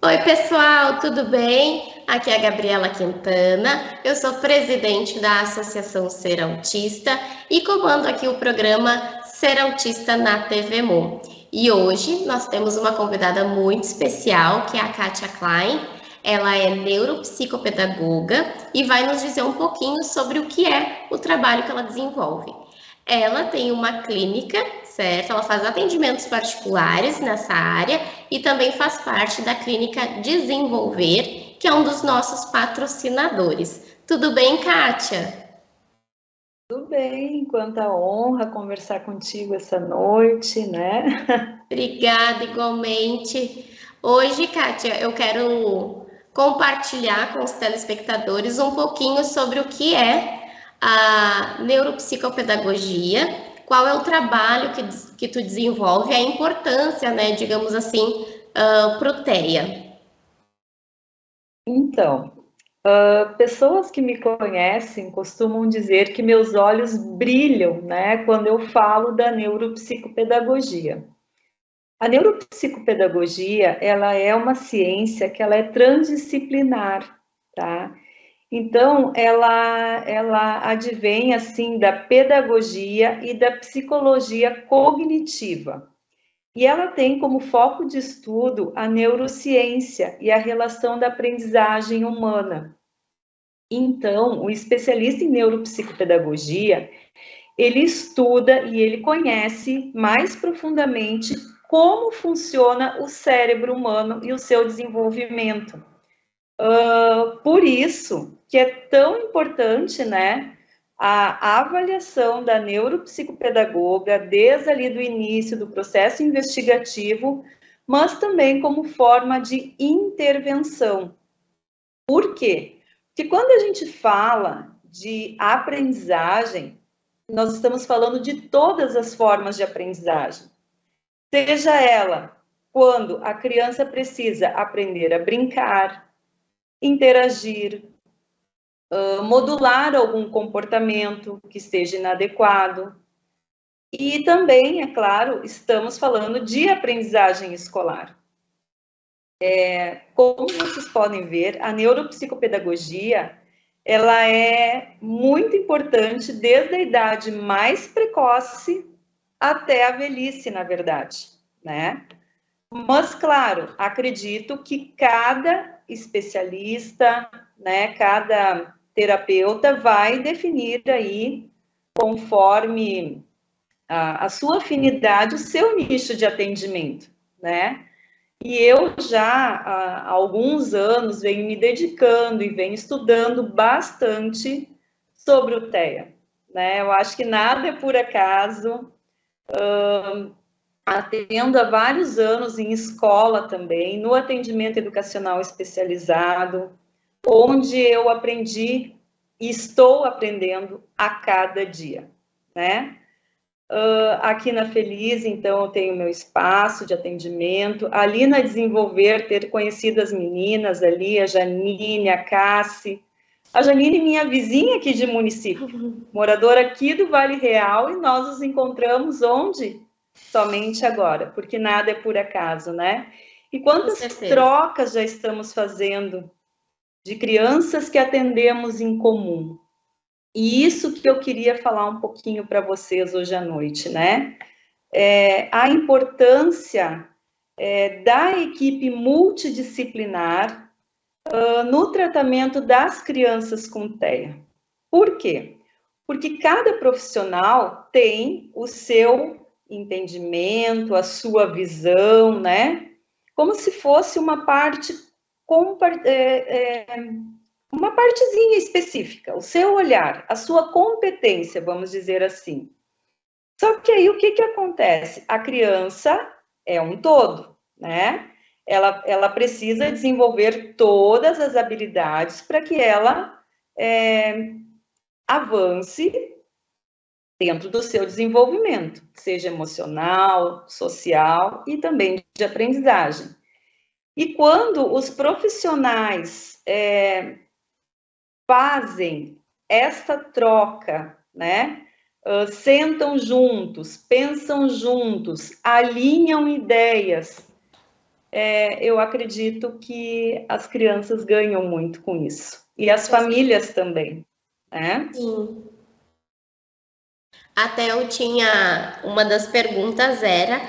Oi, pessoal, tudo bem? Aqui é a Gabriela Quintana, eu sou presidente da Associação Ser Autista e comando aqui o programa Ser Autista na TV Mu. E hoje nós temos uma convidada muito especial, que é a Kátia Klein. Ela é neuropsicopedagoga e vai nos dizer um pouquinho sobre o que é o trabalho que ela desenvolve. Ela tem uma clínica, certo? Ela faz atendimentos particulares nessa área e também faz parte da clínica Desenvolver, que é um dos nossos patrocinadores. Tudo bem, Kátia? Tudo bem, quanta honra conversar contigo essa noite, né? Obrigada, igualmente. Hoje, Kátia, eu quero compartilhar com os telespectadores um pouquinho sobre o que é a neuropsicopedagogia, qual é o trabalho que tu desenvolve, a importância, né, digamos assim, para o TEA. Então, pessoas que me conhecem costumam dizer que meus olhos brilham, né, quando eu falo da neuropsicopedagogia. A neuropsicopedagogia, ela é uma ciência que ela é transdisciplinar, tá? Então, ela advém, assim, da pedagogia e da psicologia cognitiva. E ela tem como foco de estudo a neurociência e a relação da aprendizagem humana. Então, o especialista em neuropsicopedagogia, ele estuda e ele conhece mais profundamente como funciona o cérebro humano e o seu desenvolvimento. Por isso que é tão importante, né, a avaliação da neuropsicopedagoga desde ali do início do processo investigativo, mas também como forma de intervenção. Por quê? Porque quando a gente fala de aprendizagem, nós estamos falando de todas as formas de aprendizagem. Seja ela quando a criança precisa aprender a brincar, interagir, modular algum comportamento que esteja inadequado. E também, é claro, estamos falando de aprendizagem escolar. Como vocês podem ver, a neuropsicopedagogia, ela é muito importante desde a idade mais precoce até a velhice, na verdade, né? Mas, claro, acredito que cada especialista, né, cada terapeuta vai definir aí, conforme a sua afinidade, o seu nicho de atendimento, né? E eu já há alguns anos venho me dedicando e venho estudando bastante sobre o TEA, né? Eu acho que nada é por acaso. Atendo há vários anos em escola também, no atendimento educacional especializado, onde eu aprendi e estou aprendendo a cada dia, né? Aqui na Feliz, então, eu tenho meu espaço de atendimento. Ali na Desenvolver, ter conhecido as meninas ali, a Janine, a Cassi. A Janine, minha vizinha aqui de município, moradora aqui do Vale Real, e nós nos encontramos onde? Somente agora, porque nada é por acaso, né? E quantas trocas já estamos fazendo de crianças que atendemos em comum. E isso que eu queria falar um pouquinho para vocês hoje à noite, né? A importância da equipe multidisciplinar no tratamento das crianças com TEA. Por quê? Porque cada profissional tem o seu entendimento, a sua visão, né? Como se fosse uma parte, uma partezinha específica, o seu olhar, a sua competência, vamos dizer assim. Só que aí o que acontece? A criança é um todo, né? Ela precisa desenvolver todas as habilidades para que ela avance dentro do seu desenvolvimento, seja emocional, social e também de aprendizagem. E quando os profissionais fazem essa troca, né? Sentam juntos, pensam juntos, alinham ideias eu acredito que as crianças ganham muito com isso. E as Com famílias também, né? Sim. Até eu tinha, uma das perguntas era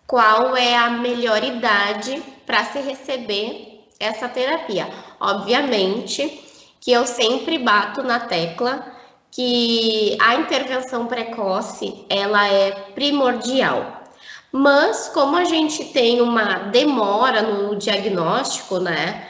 qual é a melhor idade para se receber essa terapia. Obviamente que eu sempre bato na tecla que a intervenção precoce ela é primordial. Mas como a gente tem uma demora no diagnóstico, né?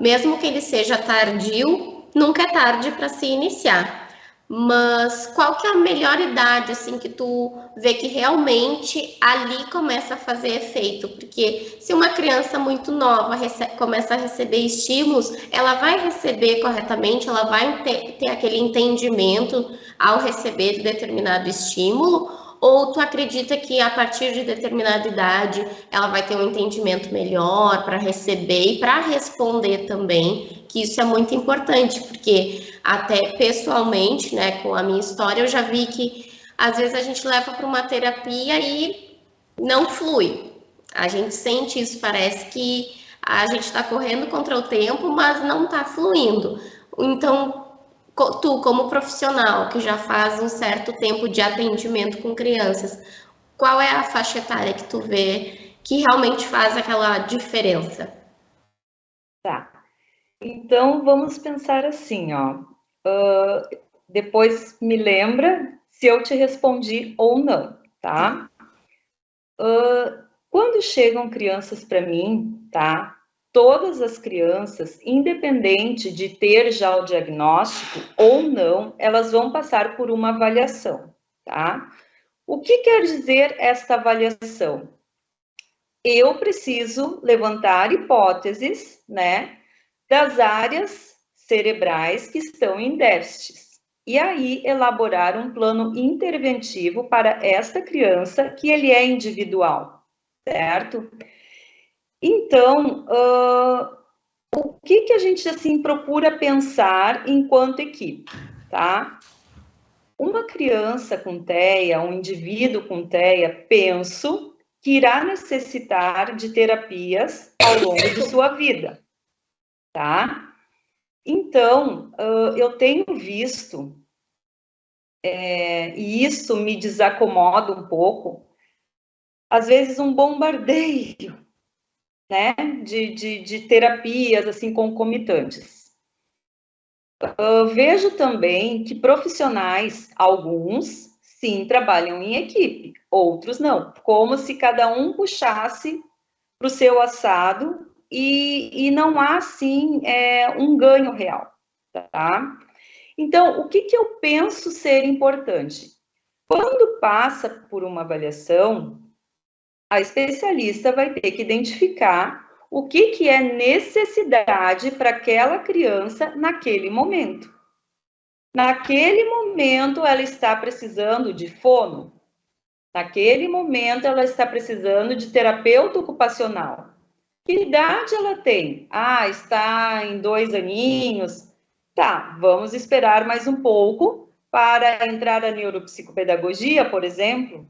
Mesmo que ele seja tardio, nunca é tarde para se iniciar. Mas qual que é a melhor idade, assim, que tu vê que realmente ali começa a fazer efeito? Porque se uma criança muito nova começa a receber estímulos, ela vai receber corretamente, ela vai ter aquele entendimento ao receber determinado estímulo, ou tu acredita que a partir de determinada idade ela vai ter um entendimento melhor para receber e para responder também, que isso é muito importante, porque até pessoalmente, né, com a minha história, eu já vi que às vezes a gente leva para uma terapia e não flui. A gente sente isso, parece que a gente está correndo contra o tempo, mas não está fluindo. Então, tu, como profissional que já faz um certo tempo de atendimento com crianças, qual é a faixa etária que tu vê que realmente faz aquela diferença? Tá. Então, vamos pensar assim, ó. Depois me lembra se eu te respondi ou não, tá? Quando chegam crianças para mim, tá? Todas as crianças, independente de ter já o diagnóstico ou não, elas vão passar por uma avaliação, tá? O que quer dizer esta avaliação? Eu preciso levantar hipóteses, né, das áreas cerebrais que estão em déficits. E aí elaborar um plano interventivo para esta criança que ele é individual, certo? Então, o que a gente assim procura pensar enquanto equipe, tá? Uma criança com TEA, um indivíduo com TEA, penso que irá necessitar de terapias ao longo de sua vida, tá? Então, eu tenho visto, e isso me desacomoda um pouco, às vezes um bombardeio, né, de terapias, assim, concomitantes. Vejo também que profissionais, alguns, sim, trabalham em equipe, outros não, como se cada um puxasse para o seu assado e não há, assim, um ganho real, tá? Então, o que eu penso ser importante? Quando passa por uma avaliação, a especialista vai ter que identificar o que é necessidade para aquela criança naquele momento. Naquele momento, ela está precisando de fono. Naquele momento, ela está precisando de terapeuta ocupacional. Que idade ela tem? Ah, está em 2 aninhos. Tá, vamos esperar mais um pouco para entrar a neuropsicopedagogia, por exemplo.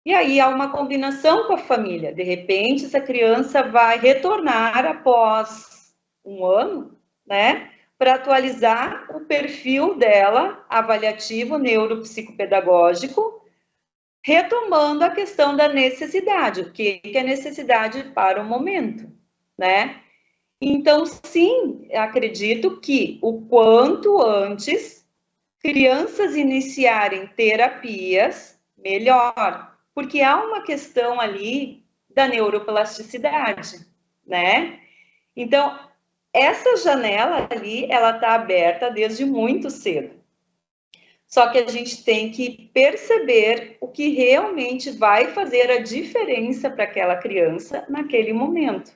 E aí há uma combinação com a família. De repente, essa criança vai retornar após um ano, né? Para atualizar o perfil dela, avaliativo, neuropsicopedagógico, retomando a questão da necessidade, o que é necessidade para o momento, né? Então, sim, acredito que o quanto antes crianças iniciarem terapias, melhor, porque há uma questão ali da neuroplasticidade, né? Então, essa janela ali, ela está aberta desde muito cedo. Só que a gente tem que perceber o que realmente vai fazer a diferença para aquela criança naquele momento.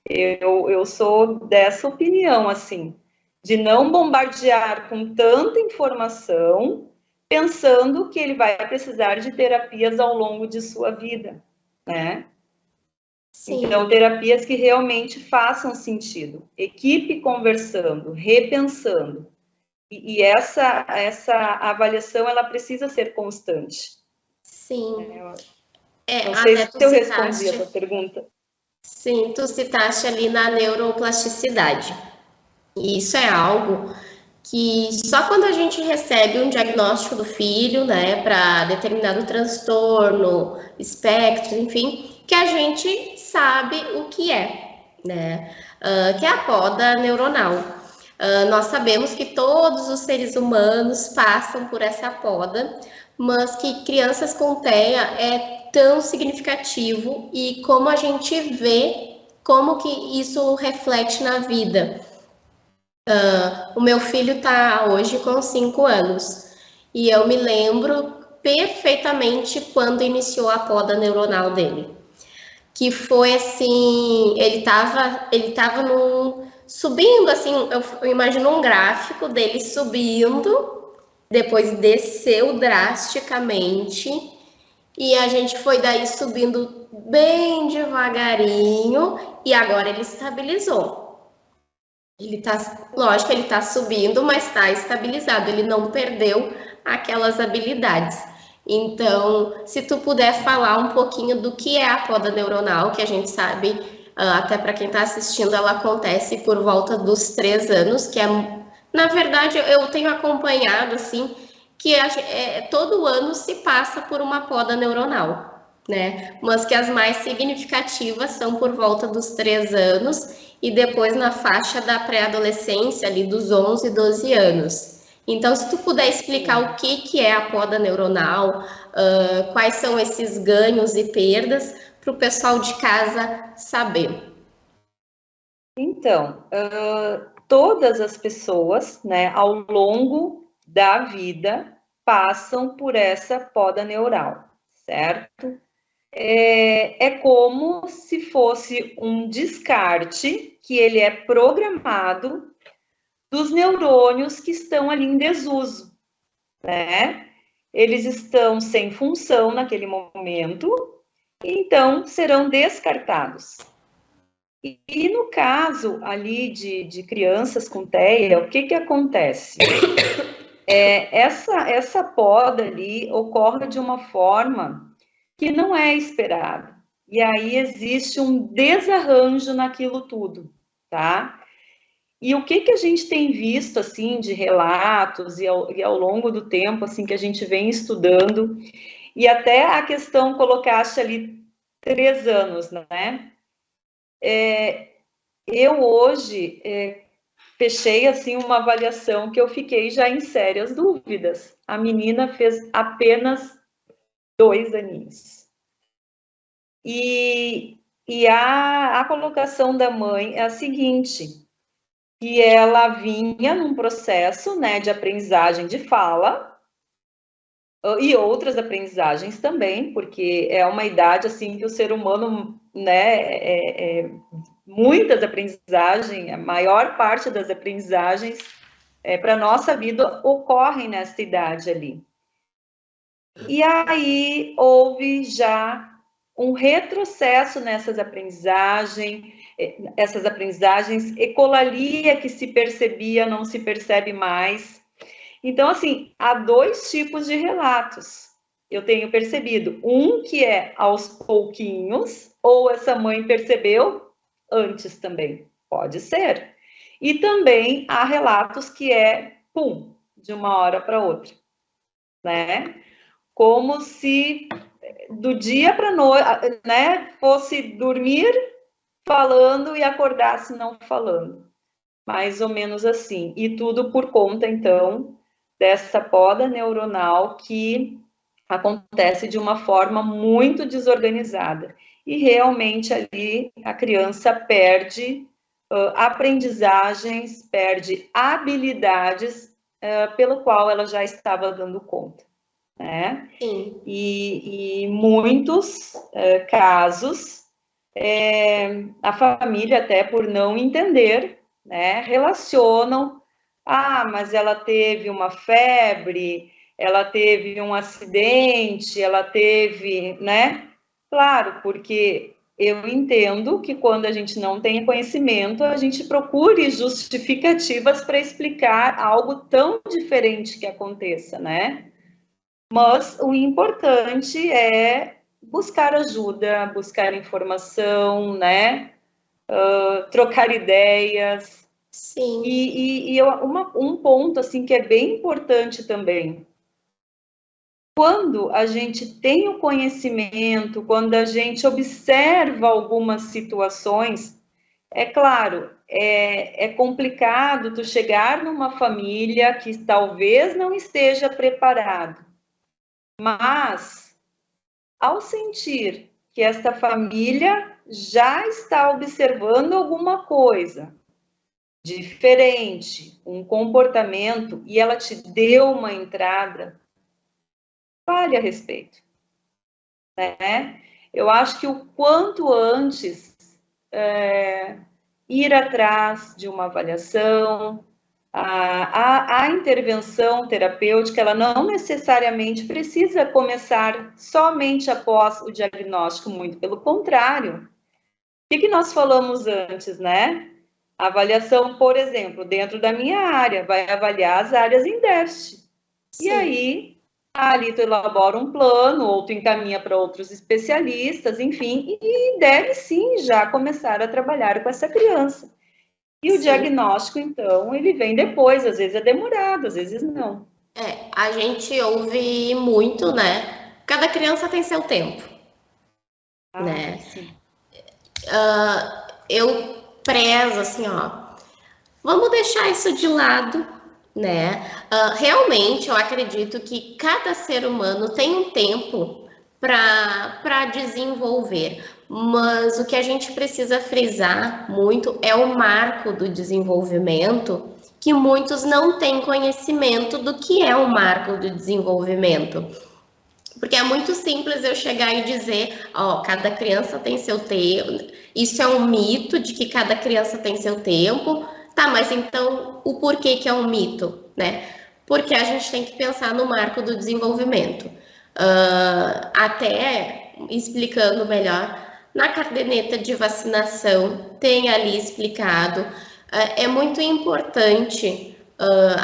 Eu sou dessa opinião, assim, de não bombardear com tanta informação, pensando que ele vai precisar de terapias ao longo de sua vida, né? Sim. Então, terapias que realmente façam sentido. Equipe conversando, repensando. E essa avaliação, ela precisa ser constante. Sim. Não sei se eu respondi a tua pergunta. Sim, tu citaste ali na neuroplasticidade. E isso é algo que só quando a gente recebe um diagnóstico do filho, né, para determinado transtorno, espectro, enfim, que a gente sabe o que é, né? Que é a poda neuronal. Nós sabemos que todos os seres humanos passam por essa poda, mas que crianças com TEA é tão significativo e como a gente vê como que isso reflete na vida. O meu filho está hoje com 5 anos e eu me lembro perfeitamente quando iniciou a poda neuronal dele. Que foi assim, ele tava subindo, assim, eu imagino um gráfico dele subindo, depois desceu drasticamente, e a gente foi daí subindo bem devagarinho, e agora ele estabilizou. Lógico, ele tá subindo, mas está estabilizado, ele não perdeu aquelas habilidades. Então, se tu puder falar um pouquinho do que é a poda neuronal, que a gente sabe, até para quem está assistindo, ela acontece por volta dos 3 anos, que é, na verdade, eu tenho acompanhado, assim, que todo ano se passa por uma poda neuronal, né? Mas que as mais significativas são por volta dos 3 anos e depois na faixa da pré-adolescência, ali dos 11, 12 anos. Então, se tu puder explicar o que é a poda neuronal, quais são esses ganhos e perdas, para o pessoal de casa saber. Então, todas as pessoas, né, ao longo da vida, passam por essa poda neural, certo? É como se fosse um descarte que ele é programado dos neurônios que estão ali em desuso, né? Eles estão sem função naquele momento, então serão descartados. E no caso ali de crianças com TEA, o que acontece? Essa poda ali ocorre de uma forma que não é esperada. E aí existe um desarranjo naquilo tudo, tá? E o que a gente tem visto, assim, de relatos e ao longo do tempo, assim, que a gente vem estudando, e até a questão colocaste ali 3 anos, né? Eu hoje fechei, assim, uma avaliação que eu fiquei já em sérias dúvidas. A menina fez apenas 2 aninhos. E a colocação da mãe é a seguinte, que ela vinha num processo, né, de aprendizagem de fala, e outras aprendizagens também, porque é uma idade, assim, que o ser humano, né, muitas aprendizagens, a maior parte das aprendizagens para a nossa vida ocorrem nessa idade ali. E aí houve já um retrocesso nessas aprendizagens, ecolalia que se percebia, não se percebe mais. Então, assim, há 2 tipos de relatos. Eu tenho percebido. Um que é aos pouquinhos, ou essa mãe percebeu antes também. Pode ser. E também há relatos que é, pum, de uma hora para outra. Né? Como se do dia para noite, né, fosse dormir falando e acordasse não falando. Mais ou menos assim. E tudo por conta, então, dessa poda neuronal que acontece de uma forma muito desorganizada. E realmente ali a criança perde aprendizagens, perde habilidades pelo qual ela já estava dando conta. Né? Sim. E muitos casos, a família, até por não entender, né, relacionam, mas ela teve uma febre, ela teve um acidente, ela teve, né? Claro, porque eu entendo que quando a gente não tem conhecimento, a gente procure justificativas para explicar algo tão diferente que aconteça, né? Mas o importante é buscar ajuda, buscar informação, né? Trocar ideias. Sim. Um ponto assim que é bem importante também. Quando a gente tem o conhecimento, quando a gente observa algumas situações, é claro, é complicado tu chegar numa família que talvez não esteja preparado, mas ao sentir que esta família já está observando alguma coisa diferente, um comportamento, e ela te deu uma entrada, fale a respeito, né? Eu acho que o quanto antes ir atrás de uma avaliação, a intervenção terapêutica, ela não necessariamente precisa começar somente após o diagnóstico, muito pelo contrário. O que nós falamos antes, né? A avaliação, por exemplo, dentro da minha área, vai avaliar as áreas em déficit. Sim. E aí, ali tu elabora um plano, ou tu encaminha para outros especialistas, enfim, e deve sim já começar a trabalhar com essa criança. E o diagnóstico, então, ele vem depois, às vezes é demorado, às vezes não. A gente ouve muito, né? Cada criança tem seu tempo, né? Sim. Eu prezo, assim, vamos deixar isso de lado, né? Realmente, eu acredito que cada ser humano tem um tempo para desenvolver, mas o que a gente precisa frisar muito é o marco do desenvolvimento, que muitos não têm conhecimento do que é o marco do desenvolvimento. Porque é muito simples eu chegar e dizer, cada criança tem seu tempo. Isso é um mito de que cada criança tem seu tempo. Tá, mas então o porquê que é um mito, né? Porque a gente tem que pensar no marco do desenvolvimento. Até explicando melhor, na caderneta de vacinação tem ali explicado. É muito importante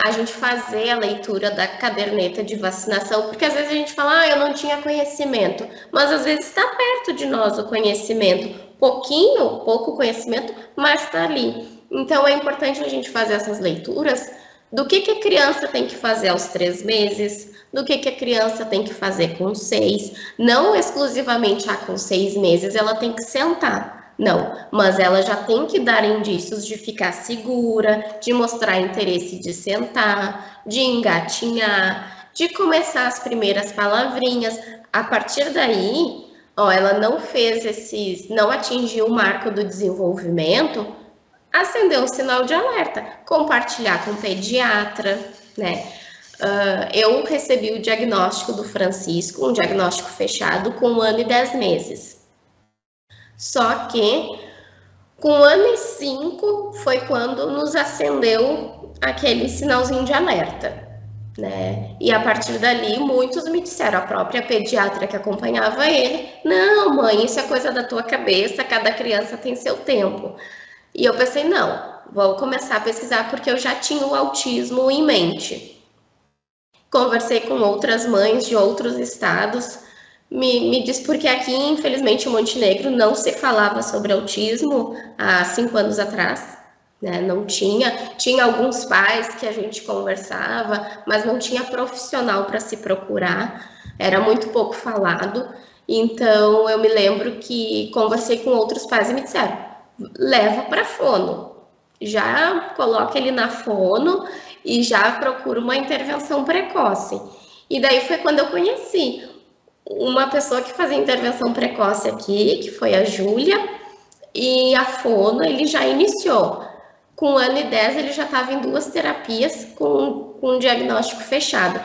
a gente fazer a leitura da caderneta de vacinação, porque às vezes a gente fala, eu não tinha conhecimento, mas às vezes está perto de nós o conhecimento, pouco conhecimento, mas está ali. Então é importante a gente fazer essas leituras do que a criança tem que fazer aos 3 meses, do que a criança tem que fazer com 6, não exclusivamente com 6 meses ela tem que sentar. Não, mas ela já tem que dar indícios de ficar segura, de mostrar interesse de sentar, de engatinhar, de começar as primeiras palavrinhas. A partir daí, ela não fez não atingiu o marco do desenvolvimento, acendeu um sinal de alerta, compartilhar com o pediatra, né? Eu recebi o diagnóstico do Francisco, um diagnóstico fechado com 1 ano e 10 meses. Só que com 1 ano e 5 foi quando nos acendeu aquele sinalzinho de alerta, né? E a partir dali muitos me disseram, a própria pediatra que acompanhava ele, não, mãe, isso é coisa da tua cabeça, cada criança tem seu tempo. E eu pensei, não, vou começar a pesquisar porque eu já tinha o autismo em mente. Conversei com outras mães de outros estados, me diz porque aqui, infelizmente, em Montenegro não se falava sobre autismo há 5 anos atrás, né? Não tinha alguns pais que a gente conversava, mas não tinha profissional para se procurar, era muito pouco falado. Então, eu me lembro que conversei com outros pais e me disseram, leva para fono, já coloca ele na fono e já procura uma intervenção precoce. E daí foi quando eu conheci uma pessoa que fazia intervenção precoce aqui, que foi a Júlia, e a fono ele já iniciou. Com 1 ano e 10 ele já estava em 2 terapias com um diagnóstico fechado.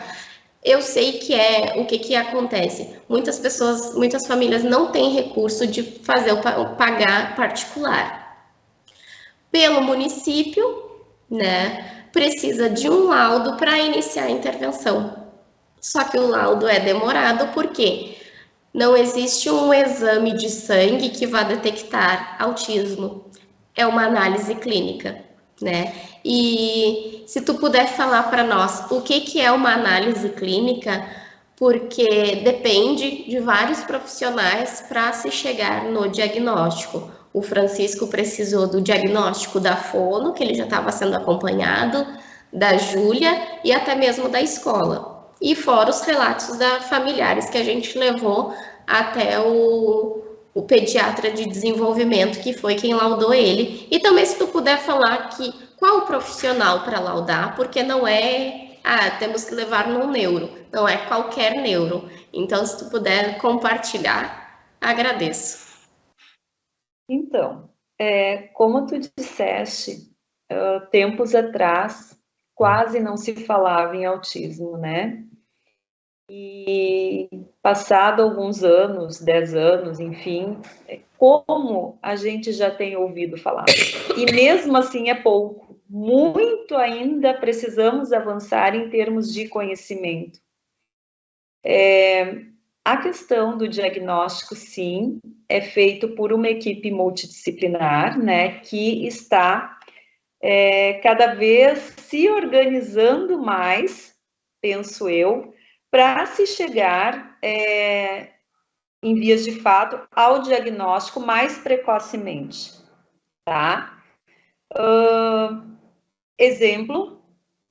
Eu sei que o que acontece. Muitas pessoas, muitas famílias não têm recurso de fazer o pagar particular. Pelo município, né, precisa de um laudo para iniciar a intervenção. Só que o laudo é demorado porque não existe um exame de sangue que vá detectar autismo. É uma análise clínica, né? E se tu puder falar para nós o que é uma análise clínica, porque depende de vários profissionais para se chegar no diagnóstico. O Francisco precisou do diagnóstico da fono, que ele já estava sendo acompanhado, da Júlia e até mesmo da escola. E fora os relatos da familiares que a gente levou até o pediatra de desenvolvimento, que foi quem laudou ele. E também se tu puder falar qual o profissional para laudar, porque não é, temos que levar no neuro, não é qualquer neuro. Então, se tu puder compartilhar, agradeço. Então, como tu disseste, tempos atrás quase não se falava em autismo, né? E passado alguns anos, 10 anos, enfim, como a gente já tem ouvido falar. E mesmo assim é pouco. Muito ainda precisamos avançar em termos de conhecimento. A questão do diagnóstico, sim, é feito por uma equipe multidisciplinar, né, que está cada vez se organizando mais, penso eu, para se chegar, em vias de fato, ao diagnóstico mais precocemente, tá? Exemplo,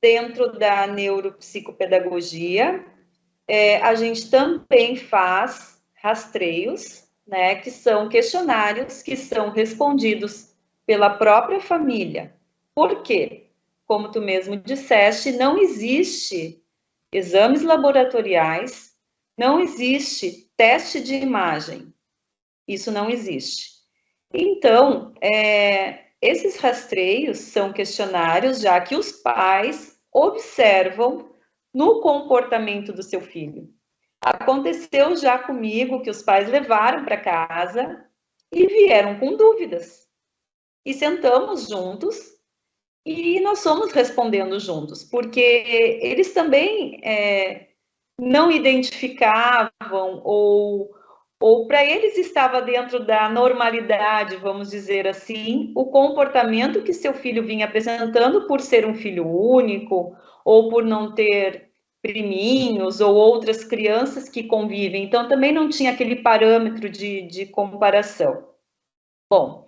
dentro da neuropsicopedagogia, a gente também faz rastreios, né, que são questionários que são respondidos pela própria família. Por quê? Como tu mesmo disseste, não existe exames laboratoriais, não existe teste de imagem. Isso não existe. Então, esses rastreios são questionários já que os pais observam no comportamento do seu filho. Aconteceu já comigo que os pais levaram para casa e vieram com dúvidas. E sentamos juntos e nós fomos respondendo juntos, porque eles também não identificavam ou para eles estava dentro da normalidade, vamos dizer assim, o comportamento que seu filho vinha apresentando por ser um filho único ou por não ter priminhos ou outras crianças que convivem. Então, também não tinha aquele parâmetro de comparação. Bom,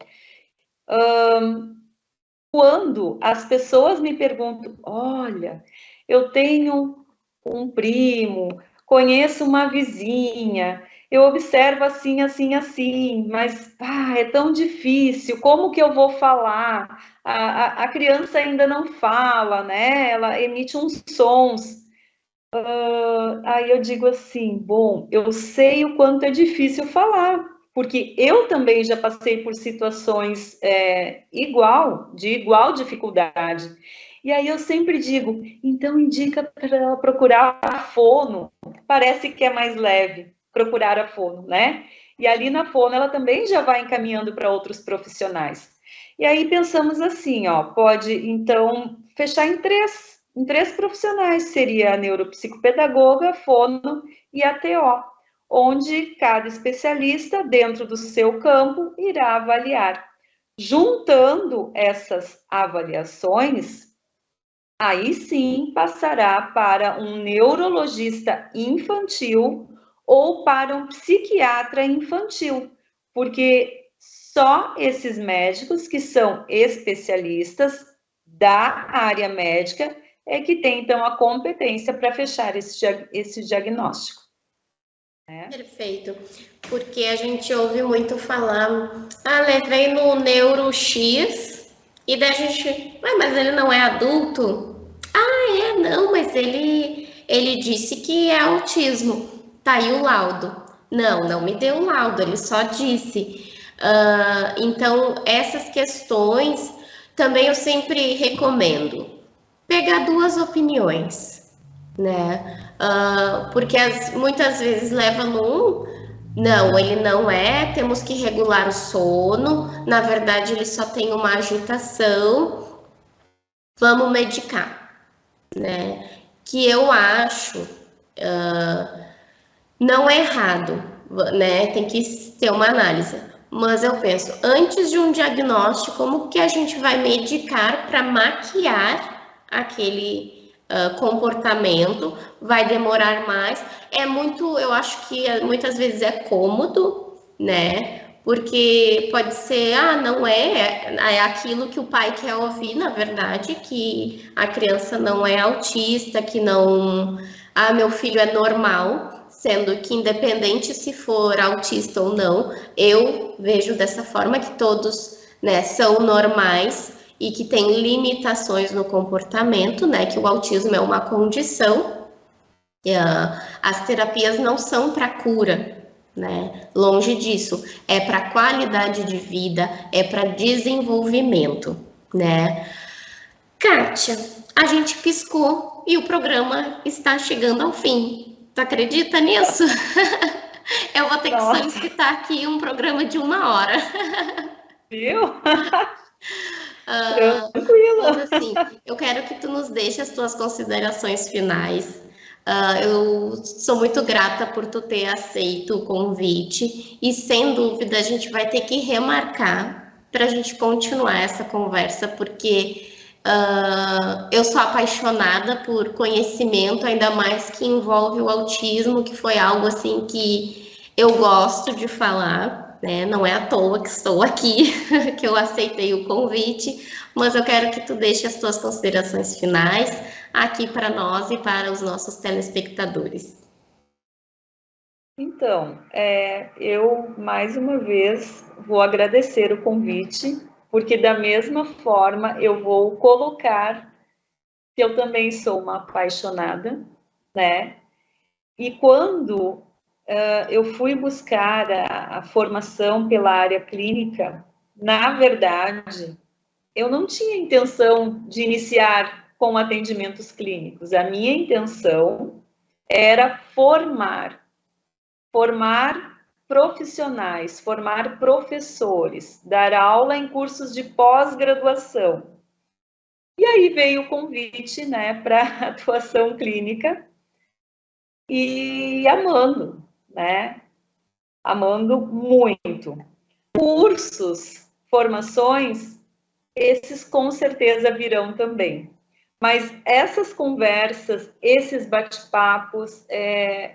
quando as pessoas me perguntam, olha, eu tenho um primo, conheço uma vizinha, eu observo assim, assim, assim, mas é tão difícil, como que eu vou falar? A criança ainda não fala, né? Ela emite uns sons. Aí eu digo assim, bom, eu sei o quanto é difícil falar, porque eu também já passei por situações de igual dificuldade. E aí eu sempre digo, então indica para ela procurar a fono, parece que é mais leve procurar a fono, né? E ali na fono ela também já vai encaminhando para outros profissionais. E aí pensamos assim, ó, pode então fechar em três profissionais, seria a neuropsicopedagoga, a fono e a TO, onde cada especialista, dentro do seu campo, irá avaliar. Juntando essas avaliações, aí sim passará para um neurologista infantil ou para um psiquiatra infantil, porque só esses médicos que são especialistas da área médica é que tem, então, a competência para fechar esse diagnóstico. Perfeito, porque a gente ouve muito falar, levei no neuro X, e daí a gente, mas ele não é adulto? Não, mas ele disse que é autismo, tá aí o laudo. Não me deu o laudo, ele só disse. Então, essas questões, também eu sempre recomendo pegar duas opiniões, né? Porque muitas vezes leva no não, ele não é, temos que regular o sono, na verdade ele só tem uma agitação, vamos medicar, né? Que eu acho não é errado, né? Tem que ter uma análise. Mas eu penso, antes de um diagnóstico, como que a gente vai medicar para maquiar comportamento, vai demorar mais. Eu acho que muitas vezes é cômodo, né? Porque pode ser, não é aquilo que o pai quer ouvir, na verdade, que a criança não é autista, que não, meu filho é normal, sendo que independente se for autista ou não, eu vejo dessa forma que todos, né, são normais e que tem limitações no comportamento, né, que o autismo é uma condição, as terapias não são para cura, né? Longe disso, é para qualidade de vida, é para desenvolvimento, né? Kátia, a gente piscou e o programa está chegando ao fim. Tu acredita nisso? Eu vou ter que solicitar aqui um programa de 1 hora. Viu? Tranquilo. Mas assim, eu quero que tu nos deixe as tuas considerações finais. Eu sou muito grata por tu ter aceito o convite e, sem dúvida, a gente vai ter que remarcar para a gente continuar essa conversa, porque eu sou apaixonada por conhecimento, ainda mais que envolve o autismo, que foi algo assim que eu gosto de falar, né? Não é à toa que estou aqui, que eu aceitei o convite, mas eu quero que tu deixe as tuas considerações finais aqui para nós e para os nossos telespectadores. Então, eu mais uma vez vou agradecer o convite, porque da mesma forma eu vou colocar que eu também sou uma apaixonada, né? E quando eu fui buscar a formação pela área clínica, na verdade, eu não tinha intenção de iniciar com atendimentos clínicos. A minha intenção era formar profissionais, formar professores, dar aula em cursos de pós-graduação. E aí veio o convite, né, para atuação clínica e amando, né? Amando muito. Cursos, formações, esses com certeza virão também. Mas essas conversas, esses bate-papos,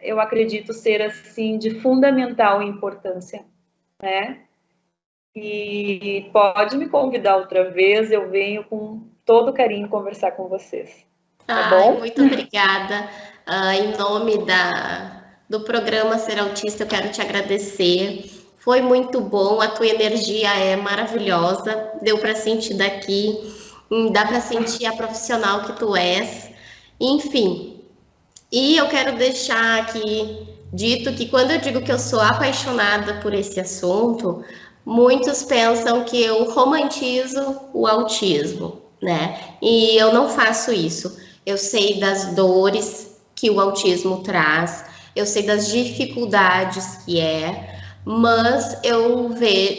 eu acredito ser, assim, de fundamental importância, né? E pode me convidar outra vez, eu venho com todo carinho conversar com vocês. Tá bom? Muito obrigada. Em nome do programa Ser Autista, eu quero te agradecer. Foi muito bom, a tua energia é maravilhosa, deu para sentir daqui, dá para sentir a profissional que tu és. Enfim, e eu quero deixar aqui dito que quando eu digo que eu sou apaixonada por esse assunto, muitos pensam que eu romantizo o autismo, né? E eu não faço isso. Eu sei das dores que o autismo traz, eu sei das dificuldades que mas eu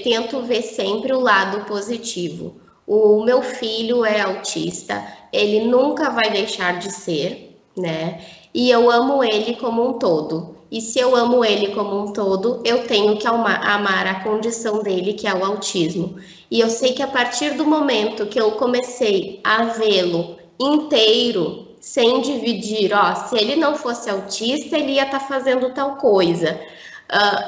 tento ver sempre o lado positivo. O meu filho é autista, ele nunca vai deixar de ser, né? E eu amo ele como um todo. E se eu amo ele como um todo, eu tenho que amar a condição dele, que é o autismo. E eu sei que a partir do momento que eu comecei a vê-lo inteiro, sem dividir, se ele não fosse autista, ele ia estar fazendo tal coisa.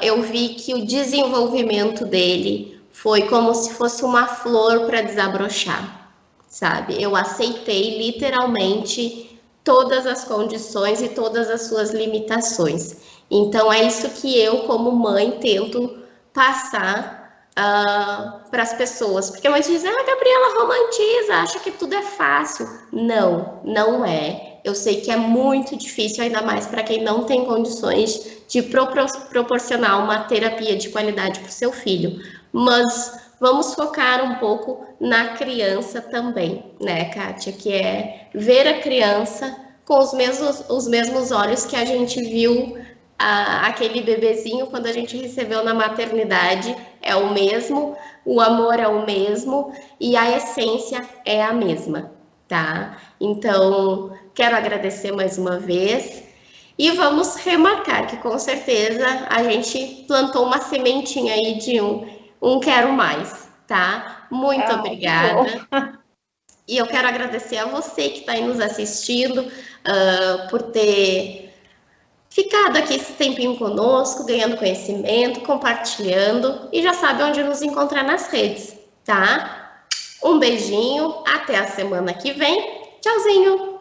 Eu vi que o desenvolvimento dele foi como se fosse uma flor para desabrochar, sabe? Eu aceitei literalmente todas as condições e todas as suas limitações. Então, é isso que eu, como mãe, tento passar para as pessoas. Porque muitos dizem, Gabriela romantiza, acha que tudo é fácil. Não, não é. Eu sei que é muito difícil, ainda mais para quem não tem condições de proporcionar uma terapia de qualidade para o seu filho. Mas vamos focar um pouco na criança também, né, Kátia? Que é ver a criança com os mesmos olhos que a gente viu aquele bebezinho quando a gente recebeu na maternidade. É o mesmo, o amor é o mesmo e a essência é a mesma, tá? Então, quero agradecer mais uma vez e vamos remarcar que com certeza a gente plantou uma sementinha aí de um quero mais, tá? Muito obrigada. E eu quero agradecer a você que está aí nos assistindo, por ter ficado aqui esse tempinho conosco, ganhando conhecimento, compartilhando, e já sabe onde nos encontrar nas redes, tá? Um beijinho, até a semana que vem. Tchauzinho!